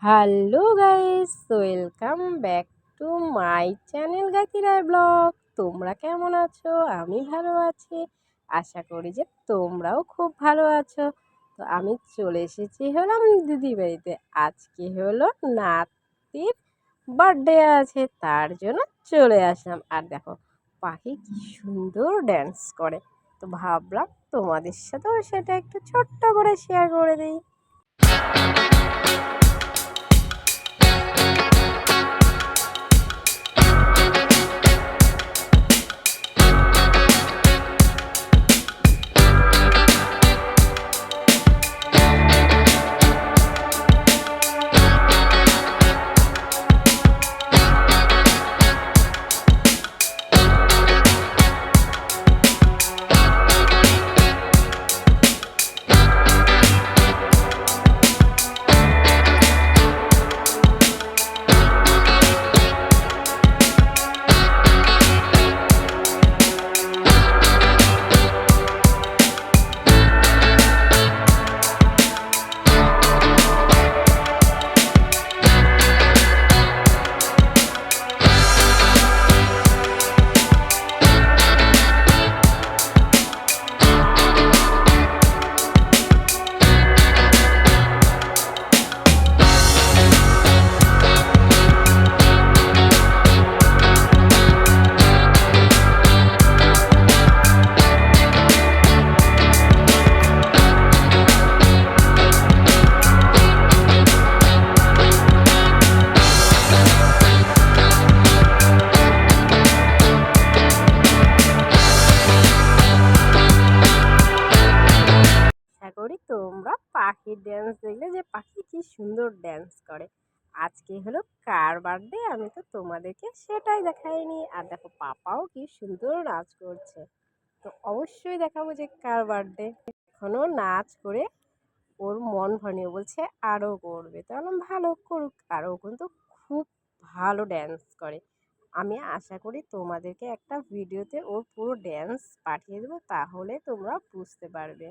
Hello guys, welcome back to my channel Gati Roy vlog. তোমরা কেমন আছো? আমি ভালো আছি। আশা করি যে তোমরাও খুব ভালো আছো। তো আমি চলে এসেছি হলাম দিদি বাড়িতে। আজকে হলো নাতির বার্থডে আছে, তার জন্য চলে আসলাম। আর দেখো পাখি কি সুন্দর ড্যান্স করে। তো ভাবলাম তোমাদের সাথেও সেটা একটু ছোট্ট করে শেয়ার করে দিই। আশা করি তোমরা পাখির ড্যান্স দেখলে যে পাখি কি সুন্দর ড্যান্স করে। আজকে হলো কার বার্থডে, আমি তো তোমাদেরকে সেটাই দেখাইনি। আর দেখো পাপাও কি সুন্দর নাচ করছে। তো অবশ্যই দেখাবো যে কার বার্থডে। এখনো নাচ করে ওর মন ভরিয়ে বলছে আরও করবে। তাহলে ভালো করুক, আরও কিন্তু খুব ভালো ড্যান্স করে। আমি আশা করি তোমাদেরকে একটা ভিডিওতে ওর পুরো ড্যান্স পাঠিয়ে দেবো, তাহলে তোমরা বুঝতে পারবে।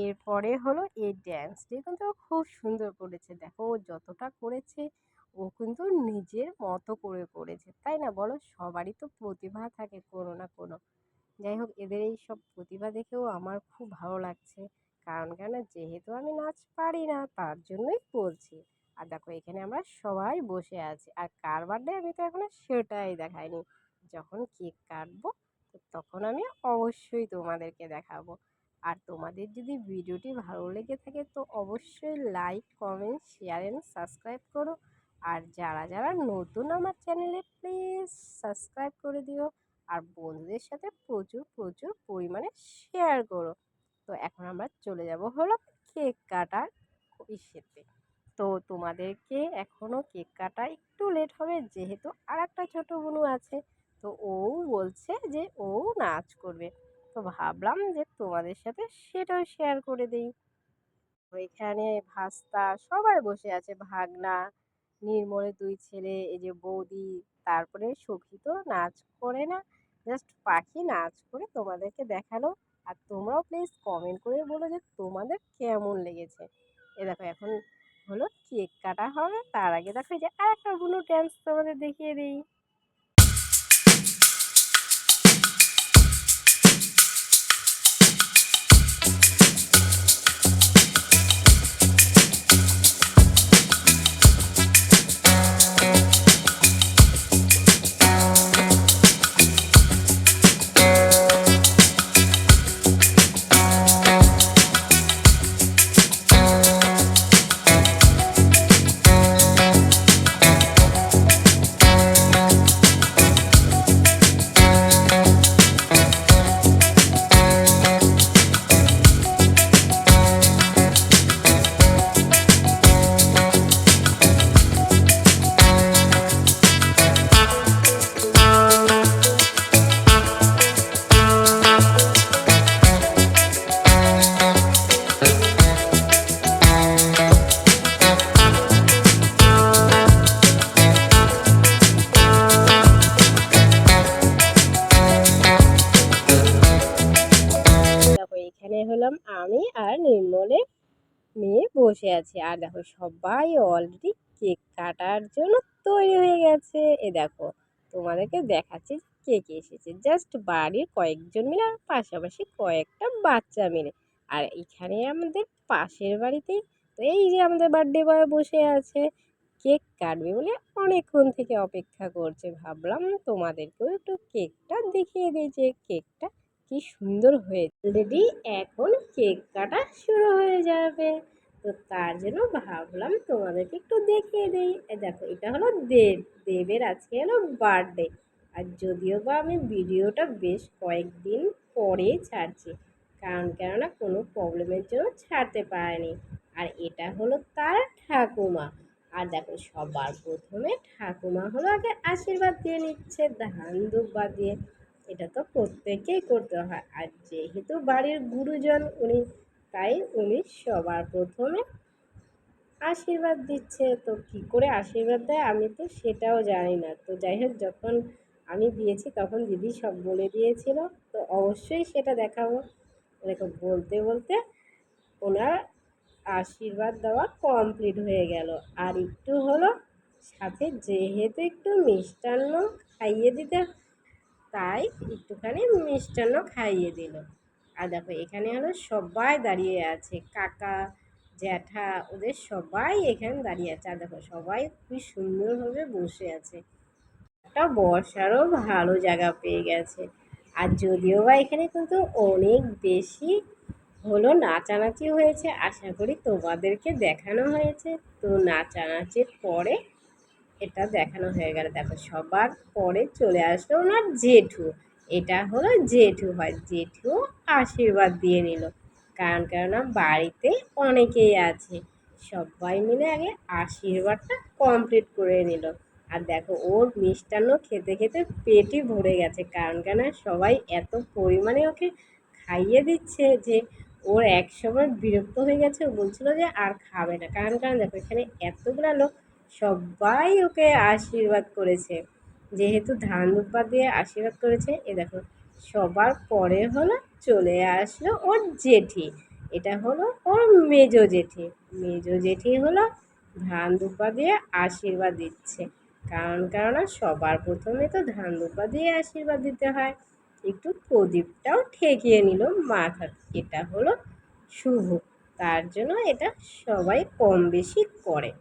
এরপরে হলো এই ড্যান্সটি কিন্তু খুব সুন্দর করেছে। দেখো ও যতটা করেছে ও কিন্তু নিজের মতো করে করেছে, তাই না বলো? সবারই তো প্রতিভা থাকে কোনো না কোনো। যাই হোক, এদের এই সব প্রতিভা দেখেও আমার খুব ভালো লাগছে। কারণ কেন, যেহেতু আমি নাচ পারি না তার জন্যই বলছি। আর দেখো এখানে আমরা সবাই বসে আছি, আর কার বার্থডে আমি তো এখনো সেটাই দেখাইনি। যখন কেক কাটবো তো তখন আমি অবশ্যই তোমাদেরকে দেখাবো। আর তোমাদের যদি ভিডিওটি ভালো লেগে থাকে তো অবশ্যই like, comment, share and subscribe করো। আর যারা যারা নতুন আমার চ্যানেলে, প্লিজ সাবস্ক্রাইব করে দিও। আর বন্ধুদের সাথে প্রচুর প্রচুর পরিমাণে শেয়ার করো। তো এখন আমরা চলে যাব হলো কেক কাটার ইসেতে। তো তোমাদেরকে এখনো কেক কাটা একটু লেট হবে, যেহেতু আর একটা ছোট বোনু আছে। তো ও বলছে যে ও নাচ করবে, তো ভাবলাম যে তোমাদের সাথে সেটাও শেয়ার করে দিই। ওইখানে ভাস্তা সবাই বসে আছে, ভাগনা, নির্মলের দুই ছেলে, এই যে বৌদি, তারপরে সখী তো নাচ করে না, জাস্ট পাখি নাচ করে তোমাদেরকে দেখালো। আর তোমরাও প্লিজ কমেন্ট করে বলো যে তোমাদের কেমন লেগেছে। এ দেখো এখন হলো কেক কাটা হবে, তার আগে দেখো এই যে আর একটা গুলো ড্যান্স তোমাদের দেখিয়ে দিই। দেখো এখানে হলাম আমি আর নির্মলের মেয়ে বসে আছে, আর দেখো সবাই অলরেডি কেক কাটার জন্য তৈরি হয়ে গেছে। এ দেখো তোমাদেরকে দেখাচ্ছি কে কে এসেছে, জাস্ট বাড়ির কয়েকজন মিলে আর পাশাপাশি কয়েকটা বাচ্চা মিলে। আর এখানে আমাদের পাশের বাড়িতেই তো এই যে আমাদের বার্থডে বয় বসে আছে, কেক কাটবে বলে অনেকক্ষণ থেকে অপেক্ষা করছে। ভাবলাম তোমাদেরকেও একটু কেকটা দেখিয়ে দিই যে কেকটা কি সুন্দর হয়েছে। অলরেডি এখন কেক কাটা শুরু হয়ে যাবে, তো তার জন্য ভাবলাম তোমাদেরকে একটু দেখিয়ে দিই। দেখো এটা হলো দেবের আজকে হলো বার্থডে। আর যদিও বা আমি ভিডিওটা বেশ কয়েকদিন পরে ছাড়ছি, কারণ কেননা কোনো প্রবলেমের জন্য ছাড়তে পারিনি। আর এটা হলো তার ঠাকুমা। আর দেখো সবার প্রথমে ঠাকুমা হলো আগে আশীর্বাদ দিয়ে নিচ্ছে ধান দুব্বা দিয়ে। এটা তো প্রত্যেকেই করতে হয়, আর যেহেতু বাড়ির গুরুজন উনি, তাই উনি সবার প্রথমে আশীর্বাদ দিচ্ছে। তো কি করে আশীর্বাদ দেয় আমি তো সেটাও জানি না। তো যাই হোক, যখন আমি দিয়েছি তখন দিদি সব বলে দিয়েছিল, তো অবশ্যই সেটা দেখাবো। দেখো বলতে বলতে ওনার আশীর্বাদ দেওয়া কমপ্লিট হয়ে গেল। আর একটু হলো সাথে যেহেতু একটু মিষ্টান্ন খাইয়ে দিতে, তাই একটুখানি মিষ্টান্ন খাইয়ে দিল। আর দেখো এখানে হলো সবাই দাঁড়িয়ে আছে, কাকা, জ্যাঠা, ওদের সবাই এখানে দাঁড়িয়ে আছে। আর দেখো সবাই খুবই সুন্দরভাবে বসে আছে, একটা বসারও ভালো জায়গা পেয়ে গেছে। আর যদিও বা এখানে কিন্তু অনেক বেশি হলো নাচানাচি হয়েছে, আশা করি তোমাদেরকে দেখানো হয়েছে। তো নাচানাচির পরে এটা দেখানো হয়ে গেল। দেখো সবার পরে চলে আসলো ওনার জেঠু। এটা হলো জেঠু হয়, জেঠু আশীর্বাদ দিয়ে নিল। কারণ কেননা বাড়িতে অনেকেই আছে, সবাই মিলে আগে আশীর্বাদটা কমপ্লিট করে নিল। আর দেখো ওর মিষ্টান্ন খেতে খেতে পেটই ভরে গেছে, কারণ কেন সবাই এত পরিমাণে ওকে খাইয়ে দিচ্ছে যে ওর এক সময় বিরক্ত হয়ে গেছে, ও বলছিল যে আর খাবে না। কারণ কারণ দেখো এখানে এতগুলো লোক সবাই ওকে আশীর্বাদ করেছে, যেহেতু ধান দুব্বা দিয়ে আশীর্বাদ করেছে। এ দেখো সবার পরে হলো চলে আসলো ওর জেঠি। এটা হলো ওর মেজো জেঠি। মেজো জেঠি হলো ধান দুব্বা দিয়ে আশীর্বাদ দিচ্ছে। কেননা সবার প্রথমে তো ধান দুব্বা দিয়ে আশীর্বাদ দিতে হয়। একটু প্রদীপটাও ঠেকিয়ে নিল মাথা, এটা হলো শুভ। তার জন্য এটা সবাই কম বেশি করে।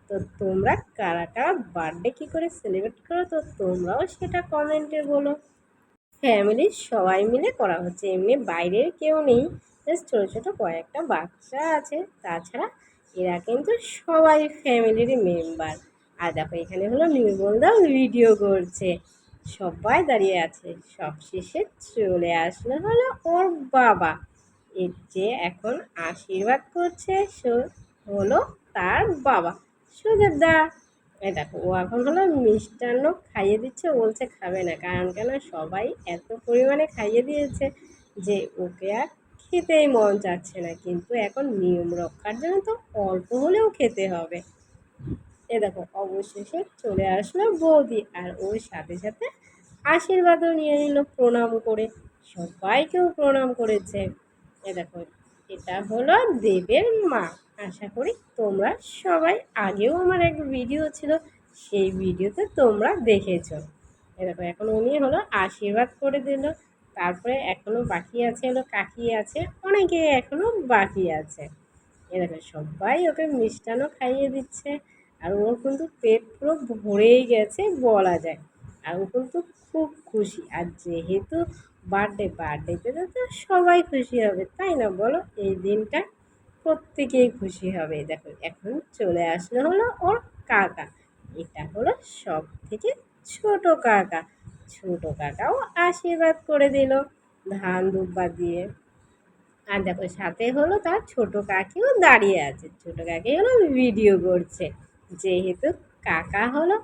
তো তোমরা কারা কারা বার্থডে কী করে সেলিব্রেট করো, তো তোমরাও সেটা কমেন্টে বলো। ফ্যামিলির সবাই মিলে করা হচ্ছে, এমনি বাইরের কেউ নেই, জাস্ট ছোটো ছোটো কয়েকটা বাচ্চা আছে, তাছাড়া এরা কিন্তু সবাই ফ্যামিলিরই মেম্বার। আর দেখো এখানে হলো নির্মলদাও ভিডিও করছে, সবাই দাঁড়িয়ে আছে। সব শেষে চলে আসলো হলো ওর বাবা, এর যে এখন আশীর্বাদ করছে হলো তার বাবা সুধীর দা। এই দেখো ও এখন হলো মিষ্টান্ন খাইয়ে দিচ্ছে, বলছে খাবে না, কারণ কেন সবাই এত পরিমাণে খাইয়ে দিয়েছে যে ওকে আর খেতেই মন চাচ্ছে না, কিন্তু এখন নিয়ম রক্ষার জন্য তো অল্প হলেও খেতে হবে। এ দেখো অবশেষে চলে আসলো বৌদি, আর ওর সাথে সাথে আশীর্বাদও নিয়ে নিল প্রণাম করে, সবাইকেও প্রণাম করেছে। এ দেখো এটা হলো দেবের মা। আশা করি তোমরা সবাই, আগেও আমার এক ভিডিও ছিল, সেই ভিডিওতে তোমরা দেখেছো। এ দেখো এখন উনি হলো আশীর্বাদ করে দিল। তারপরে এখনো বাকি আছে হলো কাকি আছে, অনেকে এখনো বাকি আছে। এ দেখো সবাই ওকে মিষ্টান্ন খাইয়ে দিচ্ছে, আর ওর কিন্তু পেট পুরো ভরেই গেছে বলা যায়। আর ও কিন্তু খুব খুশি, আর যেহেতু বার্থডেতে তো সবাই খুশি হবে, তাই না বলো? এই দিনটা প্রত্যেকেই খুশি হবে। দেখো এখন চলে আসলো হলো ওর কাকা, এটা হলো সব থেকে ছোট কাকা। ছোট কাকাও আশীর্বাদ করে দিল ধান দুব্বা দিয়ে। আর দেখো সাথে হলো তার ছোট কাকিও দাঁড়িয়ে আছে, ছোট কাকি হলো ভিডিও করছে, যেহেতু কাকা হলো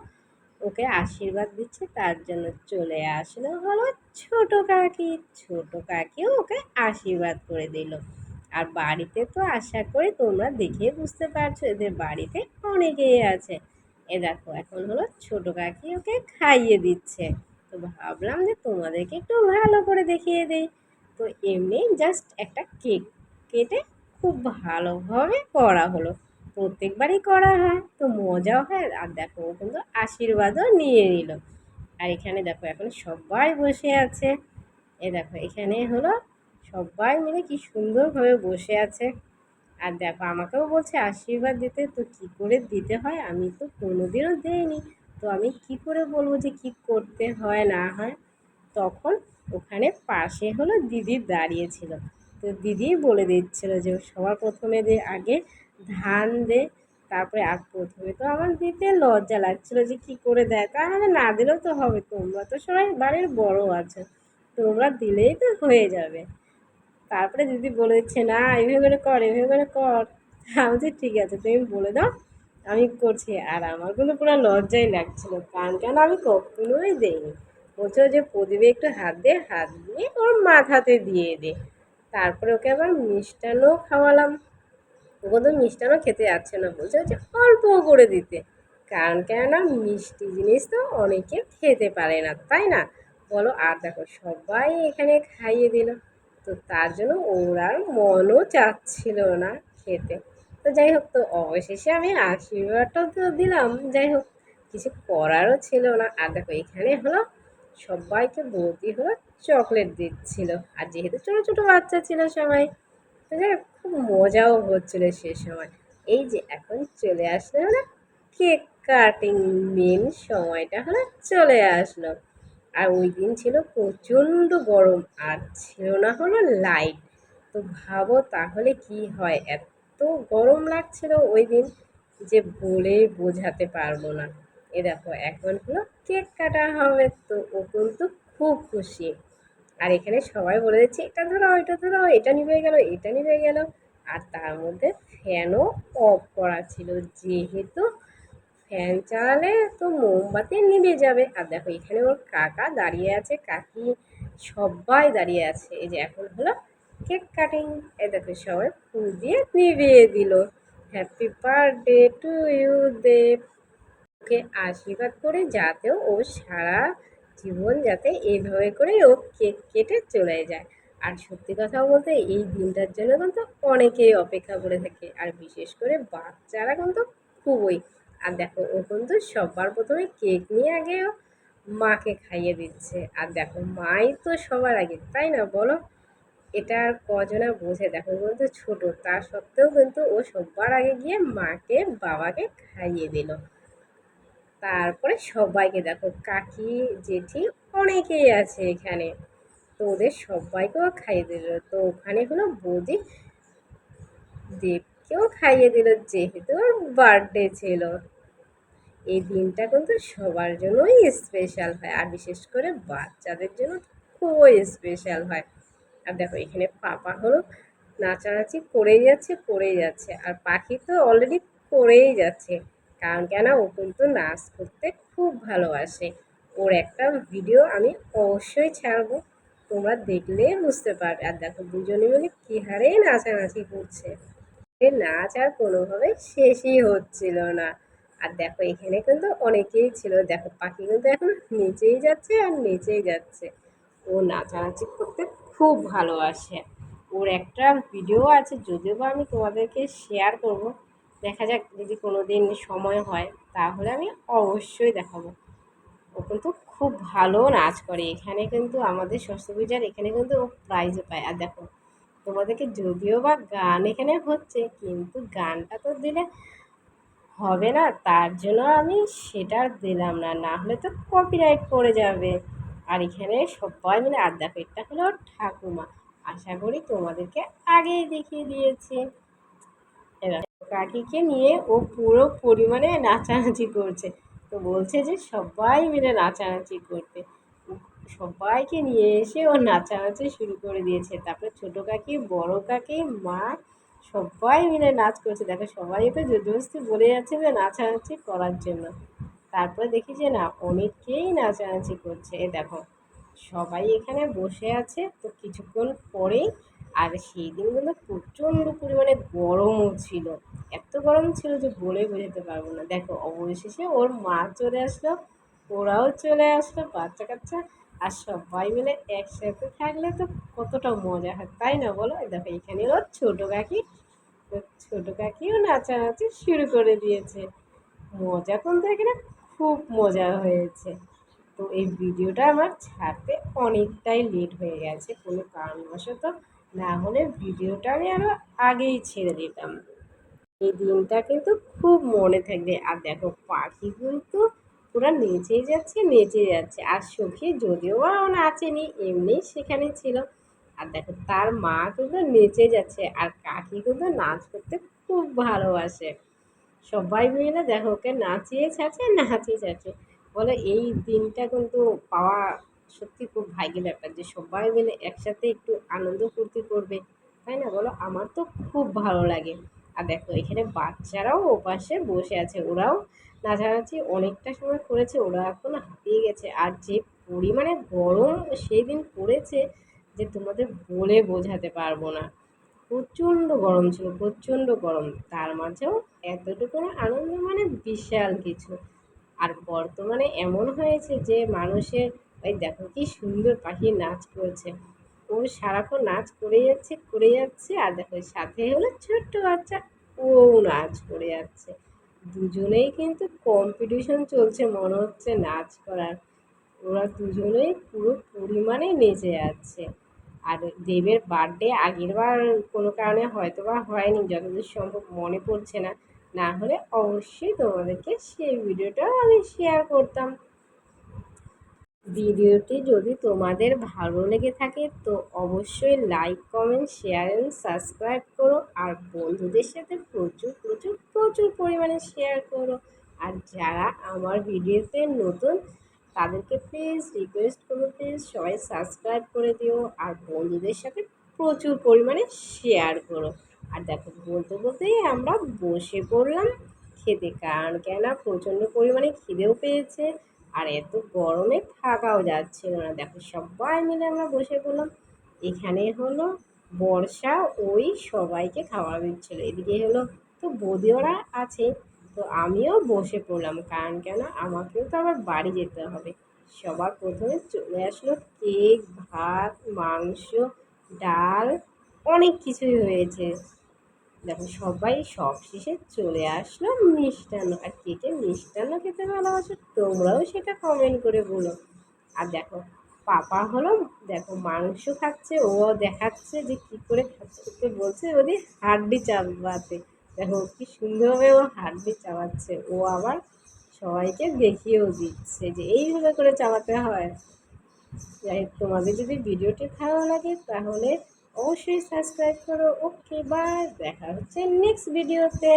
ওকে আশীর্বাদ দিচ্ছে, তার জন্য চলে আসলো হলো ছোট কাকি। ছোট কাকিও ওকে আশীর্বাদ করে দিল। আর বাড়িতে তো আশা করি তোমরা দেখে বুঝতে পারছো এদের বাড়িতে অনেকেই আছে। এ দেখো এখন হলো ছোট কাকি ওকে খাইয়ে দিচ্ছে। তো ভাবলাম যে তোমাদেরকে একটু ভালো করে দেখিয়ে দিই। তো এমনি জাস্ট একটা কেক কেটে খুব ভালোভাবে করা হলো, প্রত্যেকবারই করা হয় তো মজাও হয়। আর দেখো ও কিন্তু আশীর্বাদও নিয়ে নিল। আর এখানে দেখো এখন সবাই বসে আছে। এ দেখো এখানে হলো সবাই মিলে কি সুন্দরভাবে বসে আছে। আর দেখো আমাকেও বলছে আশীর্বাদ দিতে, তো কী করে দিতে হয় আমি তো কোনোদিনও দিইনি, তো আমি কি করে বলবো যে কি করতে হয় না হয়। তখন ওখানে পাশে হলো দিদি দাঁড়িয়েছিল, তো দিদি বলে দিচ্ছিল যে সবার প্রথমে যে আগে ধান দে, তারপরে আর প্রথমে তো আমার দিতে লজ্জা লাগছিল যে কি করে দেয়, তাহলে না দিলেও তো হবে, তোমরা তো সবাই বাড়ির বড় আছো, তোমরা দিলেই তো হয়ে যাবে। তারপরে দিদি বলে দিচ্ছে না এভাবে করে কর, এভাবে করে কর। আমি বলছি ঠিক আছে তুমি বলে দাও, আমি করছি। আর আমার কিন্তু পুরো লজ্জাই লাগছিল, কারণ কেন আমি কখনোই দেইনি। বলছো যে প্রদীপে একটু হাত দে, হাত দিয়ে ওর মাথাতে দিয়ে দে। তারপরে ওকে আবার মিষ্টান্নও খাওয়ালাম। ও কিন্তু মিষ্টান্ন খেতে যাচ্ছে না, বলছে যে অল্প করে দিতে, কারণ কেননা মিষ্টি জিনিস তো অনেকে খেতে পারে না, তাই না বলো? আর দেখো সবাই এখানে খাইয়ে দিল, তো তার জন্য ওর আর মনও চাচ্ছিল না খেতে। তো যাই হোক, তো অবশেষে আমি আশীর্বাদটাও তো দিলাম, যাই হোক কিছু করারও ছিল না। আর দেখো এখানে হলো সবাইকে বৌদি হলো চকলেট দিচ্ছিল, আর যেহেতু ছোটো ছোটো বাচ্চা ছিল সবাই, তো যাই হোক খুব মজাও হচ্ছিল সে সময়। এই যে এখন চলে আসলো হলো কেক কাটিং, মেন সময়টা হলো চলে আসলো। আর ওই দিন ছিল প্রচণ্ড গরম, আর ছিল না হলো লাইট। তো ভাবো তাহলে কি হয়, এত গরম লাগছিল ওই দিন যে বলে বোঝাতে পারবো না। এ দেখো এখন হলো কেক কাটা হবে, তো ও কিন্তু খুব খুশি। আর এখানে সবাই বলে দিচ্ছে এটা ধরো এটা ধরো, এটা নিভে গেল এটা নিভে গেল। আর তার মধ্যে ফ্যানও অফ করা ছিল, যেহেতু ফ্যান চালালে তো মোমবাতি নিভে যাবে। আর দেখো এখানে ওর কাকা দাঁড়িয়ে আছে, কাকি সবাই দাঁড়িয়ে আছে। এই যে এখন হলো কেক কাটিং। এই দেখো সবাই ফুল দিয়ে নিভিয়ে দিল। হ্যাপি বার্থডে টু ইউ দেব। ওকে আশীর্বাদ করে যাতেও ও সারা জীবন যাতে এইভাবে করে ও কেক কেটে চলে যায়। আর সত্যি কথা বলতে এই দিনটার জন্য কিন্তু অনেকেই অপেক্ষা করে থাকে, আর বিশেষ করে বাচ্চারা কিন্তু খুবই। আর দেখো ও কিন্তু সবার প্রথমে কেক নিয়ে আগে ও মাকে খাইয়ে দিচ্ছে। আর দেখো মাই তো সবার আগে, তাই না বলো? এটা আর কজনা বোঝে, দেখো ও কিন্তু ছোট, তা সত্ত্বেও কিন্তু ও সবার আগে গিয়ে মাকে বাবাকে খাইয়ে দিল। তারপরে সবাইকে দেখো, কাকি জেঠি অনেকেই আছে এখানে, তো ওদের সবাইকেও খাইয়ে দিল। তো ওখানে হলো বৌদি দেবকেও খাইয়ে দিল, যেহেতু ওর বার্থডে ছিল। এই দিনটা কিন্তু সবার জন্যই স্পেশাল হয়, আর বিশেষ করে বাচ্চাদের জন্য খুবই স্পেশাল হয়। আর দেখো এখানে পাপা হলো নাচানাচি করেই যাচ্ছে, আর পাখি তো অলরেডি করেই যাচ্ছে। কারণ কেন, ও কিন্তু নাচ করতে খুব ভালোবাসে। ওর একটা ভিডিও আমি অবশ্যই ছাড়বো, তোমরা দেখলে বুঝতে পারবে। আর দেখো দুজনে মিলে কি হারে নাচানাচি করছে, এ নাচ আর কোনোভাবে শেষই হচ্ছিল না। আর দেখো এখানে কিন্তু অনেকেই ছিল, দেখো পাখি কিন্তু এখন নিচেই যাচ্ছে আর নিচেই যাচ্ছে। ও নাচানাচি করতে খুব ভালোবাসে। ওর একটা ভিডিও আছে, যদিও বা আমি তোমাদেরকে শেয়ার করব, দেখা যাক যদি কোনো দিন সময় হয় তাহলে আমি অবশ্যই দেখাবো। ও কিন্তু খুব ভালো নাচ করে, এখানে কিন্তু আমাদের সরস্বতী পূজার এখানে কিন্তু ও প্রাইজও পায়। আর দেখো তোমাদেরকে যদিও বা গান এখানে হচ্ছে, কিন্তু গানটা তো দিলে হবে না, তার জন্য আমি সেটা আর দিলাম না, না হলে তো কপিরাইট পড়ে যাবে। আর এখানে সবাই মিলে, আর দেখো এটা হলো ওর ঠাকুমা, আশা করি তোমাদেরকে আগেই দেখিয়ে দিয়েছি। এবার কাকিকে নিয়ে ও পুরো পরিমাণে নাচানাচি করছে, তো বলছে যে সবাই মিলে নাচানাচি করতে। সবাইকে নিয়ে এসে ও নাচানাচি শুরু করে দিয়েছে। তারপরে ছোট কাকি, বড় কাকি, মা সবাই মিলে নাচ করছে। দেখো সবাই ওকে জোরজবস্তি বলে যাচ্ছে যে নাচানাচি করার জন্য। তারপরে দেখি যে না, অনেকেই নাচানাচি করছে। এ দেখো সবাই এখানে বসে আছে, তো কিছুক্ষণ পরেই, আর সেই দিনগুলো প্রচণ্ড পরিমাণে গরমও ছিল, এত গরম ছিল যে বলে বোঝাতে পারবো না। দেখো অবশেষে ওর মা চলে আসলো, ওরাও চলে আসলো বাচ্চা কাচ্চা, আর সবাই মিলে একসাথে থাকলে তো কতটা মজা হয়, তাই না বলো? এই দেখো এখানে ওর ছোটো কাকি, তো ছোটো কাকিও নাচানাচি শুরু করে দিয়েছে। মজা কিন্তু এখানে খুব মজা হয়েছে। তো এই ভিডিওটা আমার ছাড়তে অনেকটাই লেট হয়ে গেছে কোনো কারণবশত, না হলে ভিডিওটা আমি আরও আগেই ছেড়ে দিতাম। এই দিনটা কিন্তু খুব মনে থাকবে। আর দেখো পাখি কিন্তু পুরা নেচে যাচ্ছে, আর সখী যদিও বা ও নাচেনি, এমনি সেখানে ছিল। আর দেখো তার মা কিন্তু নেচে যাচ্ছে, আর কাকি কিন্তু নাচ করতে খুব ভালোবাসে। সবাই মিলে দেখো ওকে নাচিয়ে ছাড়ছে। বলে এই দিনটা কিন্তু পাওয়া সত্যি খুব ভাগ্যের ব্যাপার, যে সবাই মিলে একসাথে একটু আনন্দ ফুর্তি করবে, তাই না বলো? আমার তো খুব ভালো লাগে। আর দেখো এখানে বাচ্চারাও ওপাশে বসে আছে, ওরাও নাচানাচি অনেকটা সময় করেছে, ওরা এখন হাঁপিয়ে গেছে। আর যে পরিমাণে গরম সেই দিন পড়েছে, যে তোমাদের বলে বোঝাতে পারবো না। প্রচণ্ড গরম ছিল, প্রচণ্ড গরম, তার মাঝেও এতটুকু আনন্দ মানে বিশাল কিছু। আর বর্তমানে এমন হয়েছে যে মানুষের, ওই দেখো কি সুন্দর পাখি নাচ করছে, ও সারাক্ষণ নাচ করে যাচ্ছে। আর দেখো সাথে হলো ছোট্ট বাচ্চা, ও নাচ করে যাচ্ছে। দুজনেই কিন্তু কম্পিটিশন চলছে মনে হচ্ছে নাচ করার। ওরা দুজনেই পুরো পরিমাণে নেচে যাচ্ছে। আর দেবের বার্থডে আগেরবার কোনো কারণে হয়তো বা হয়নি, যতদূর সম্ভব মনে পড়ছে না, না হলে অবশ্যই তোমাদেরকে সেই ভিডিওটাও আমি শেয়ার করতাম। ভিডিওটি যদি তোমাদের ভালো লেগে থাকে তো অবশ্যই like, comment, share and subscribe করো, আর বন্ধুদের সাথে প্রচুর প্রচুর প্রচুর পরিমাণে শেয়ার করো। আর যারা আমার ভিডিওতে নতুন, তাদেরকে প্লিজ রিকোয়েস্ট করবো, প্লিজ সবাই সাবস্ক্রাইব করে দিও, আর বন্ধুদের সাথে প্রচুর পরিমাণে শেয়ার করো। আর দেখো বলতে বলতেই আমরা বসে পড়লাম খেতে, কারণ কেন প্রচণ্ড পরিমাণে খিদেও পেয়েছে, আর এত গরমে থাকাও যাচ্ছিল না। দেখো সবাই মিলে আমরা বসে পড়লাম। এখানে হলো বর্ষা ওই সবাইকে খাবার দিচ্ছিল, এদিকে হলো তো বৌদি ওরা আছে, তো আমিও বসে পড়লাম, কারণ কেন আমাকেও তো আবার বাড়ি যেতে হবে। সবার প্রথমে চলে আসলো কেক, ভাত, মাংস, ডাল, অনেক কিছুই হয়েছে। দেখো সবাই সব শেষে চলে আসলো মিষ্টান্ন, আর কে কে মিষ্টান্ন খেতে ভালোবাসো তোমরাও সেটা কমেন্ট করে বলো। আর দেখো পাপা হলো, দেখো মাংস খাচ্ছে, ও দেখাচ্ছে যে কি করে খাচ্ছে, ওকে বলছে ওদি হাড্ডি চাবাতে। দেখো কি সুন্দরভাবে ও হাড্ডি চাবাচ্ছে, ও আবার সবাইকে দেখিয়েও দিচ্ছে যে এইভাবে করে চাবাতে হয়। যাই হোক, তোমাদের যদি ভিডিওটি ভালো লাগে তাহলে অবশ্যই সাবস্ক্রাইব করো। ওকে, বাই, দেখা হচ্ছে নেক্সট ভিডিওতে।